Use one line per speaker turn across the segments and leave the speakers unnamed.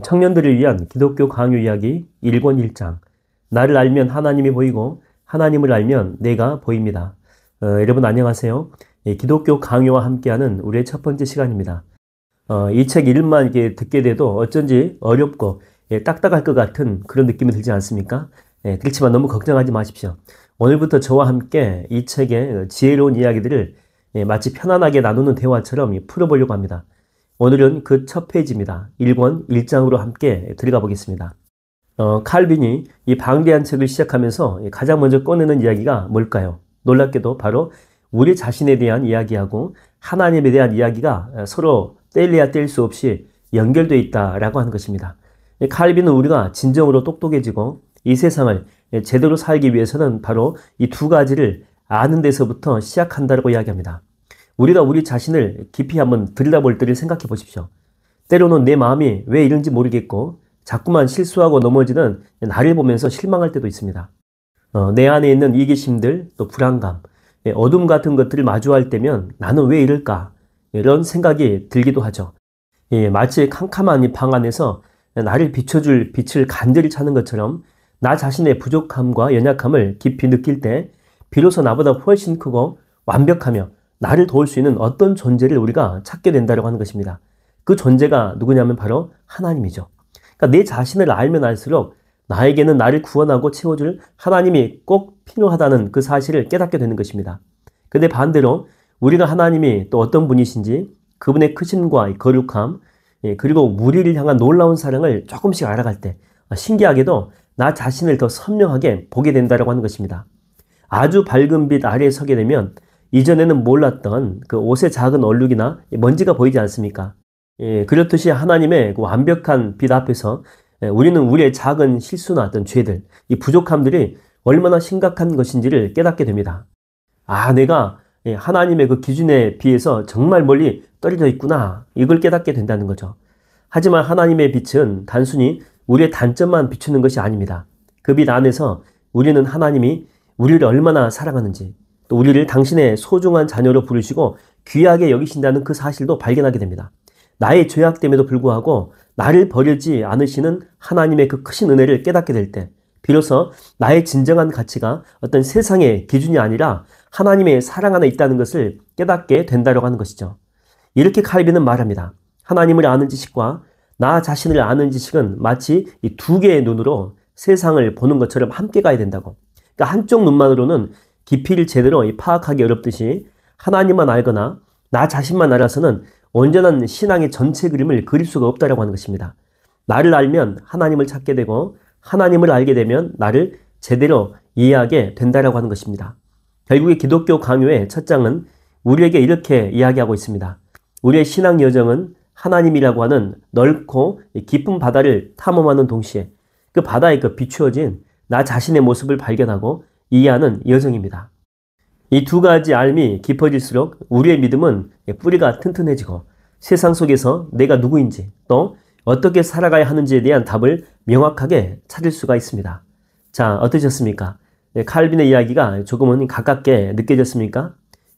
청년들을 위한 기독교 강요 이야기 1권 1장. 나를 알면 하나님이 보이고 하나님을 알면 내가 보입니다. 여러분 안녕하세요. 기독교 강요와 함께하는 우리의 첫 번째 시간입니다. 이 책 이름만 이렇게 듣게 돼도 어쩐지 어렵고 딱딱할 것 같은 그런 느낌이 들지 않습니까? 그렇지만 너무 걱정하지 마십시오. 오늘부터 저와 함께 이 책의 지혜로운 이야기들을 마치 편안하게 나누는 대화처럼 풀어보려고 합니다. 오늘은 그 첫 페이지입니다. 1권 1장으로 함께 들어가 보겠습니다. 칼빈이 이 방대한 책을 시작하면서 가장 먼저 꺼내는 이야기가 뭘까요? 놀랍게도 바로 우리 자신에 대한 이야기하고 하나님에 대한 이야기가 서로 뗄래야 뗄 수 없이 연결되어 있다라고 하는 것입니다. 칼빈은 우리가 진정으로 똑똑해지고 이 세상을 제대로 살기 위해서는 바로 이 두 가지를 아는 데서부터 시작한다고 이야기합니다. 우리가 우리 자신을 깊이 한번 들여다볼 때를 생각해 보십시오. 때로는 내 마음이 왜 이런지 모르겠고 자꾸만 실수하고 넘어지는 나를 보면서 실망할 때도 있습니다. 내 안에 있는 이기심들, 또 불안감, 어둠 같은 것들을 마주할 때면 나는 왜 이럴까? 이런 생각이 들기도 하죠. 마치 캄캄한 이 방 안에서 나를 비춰줄 빛을 간절히 찾는 것처럼 나 자신의 부족함과 연약함을 깊이 느낄 때 비로소 나보다 훨씬 크고 완벽하며 나를 도울 수 있는 어떤 존재를 우리가 찾게 된다고 하는 것입니다. 그 존재가 누구냐면 바로 하나님이죠. 그러니까 내 자신을 알면 알수록 나에게는 나를 구원하고 채워줄 하나님이 꼭 필요하다는 그 사실을 깨닫게 되는 것입니다. 근데 반대로 우리가 하나님이 또 어떤 분이신지 그분의 크심과 거룩함 그리고 우리를 향한 놀라운 사랑을 조금씩 알아갈 때 신기하게도 나 자신을 더 선명하게 보게 된다고 하는 것입니다. 아주 밝은 빛 아래에 서게 되면 이전에는 몰랐던 그 옷의 작은 얼룩이나 먼지가 보이지 않습니까? 그렇듯이 하나님의 그 완벽한 빛 앞에서 우리는 우리의 작은 실수나 어떤 죄들, 이 부족함들이 얼마나 심각한 것인지를 깨닫게 됩니다. 내가 하나님의 그 기준에 비해서 정말 멀리 떨어져 있구나. 이걸 깨닫게 된다는 거죠. 하지만 하나님의 빛은 단순히 우리의 단점만 비추는 것이 아닙니다. 그 빛 안에서 우리는 하나님이 우리를 얼마나 사랑하는지, 또 우리를 당신의 소중한 자녀로 부르시고 귀하게 여기신다는 그 사실도 발견하게 됩니다. 나의 죄악됨에도 불구하고 나를 버리지 않으시는 하나님의 그 크신 은혜를 깨닫게 될 때 비로소 나의 진정한 가치가 어떤 세상의 기준이 아니라 하나님의 사랑 안에 있다는 것을 깨닫게 된다고 하는 것이죠. 이렇게 칼빈은 말합니다. 하나님을 아는 지식과 나 자신을 아는 지식은 마치 이 두 개의 눈으로 세상을 보는 것처럼 함께 가야 된다고. 그러니까 한쪽 눈만으로는 깊이를 제대로 파악하기 어렵듯이 하나님만 알거나 나 자신만 알아서는 온전한 신앙의 전체 그림을 그릴 수가 없다고 하는 것입니다. 나를 알면 하나님을 찾게 되고 하나님을 알게 되면 나를 제대로 이해하게 된다고 하는 것입니다. 결국에 기독교 강요의 첫 장은 우리에게 이렇게 이야기하고 있습니다. 우리의 신앙 여정은 하나님이라고 하는 넓고 깊은 바다를 탐험하는 동시에 그 바다에 비추어진 나 자신의 모습을 발견하고 이해하는 여정입니다. 이 두 가지 알미 깊어질수록 우리의 믿음은 뿌리가 튼튼해지고 세상 속에서 내가 누구인지 또 어떻게 살아가야 하는지에 대한 답을 명확하게 찾을 수가 있습니다. 자, 어떠셨습니까? 칼빈의 이야기가 조금은 가깝게 느껴졌습니까?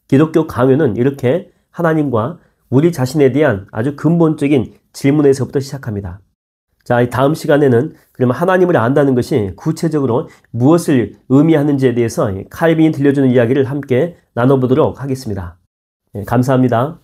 기독교 강요는 이렇게 하나님과 우리 자신에 대한 아주 근본적인 질문에서부터 시작합니다. 자, 다음 시간에는 그러면 하나님을 안다는 것이 구체적으로 무엇을 의미하는지에 대해서 칼빈이 들려주는 이야기를 함께 나눠보도록 하겠습니다. 감사합니다.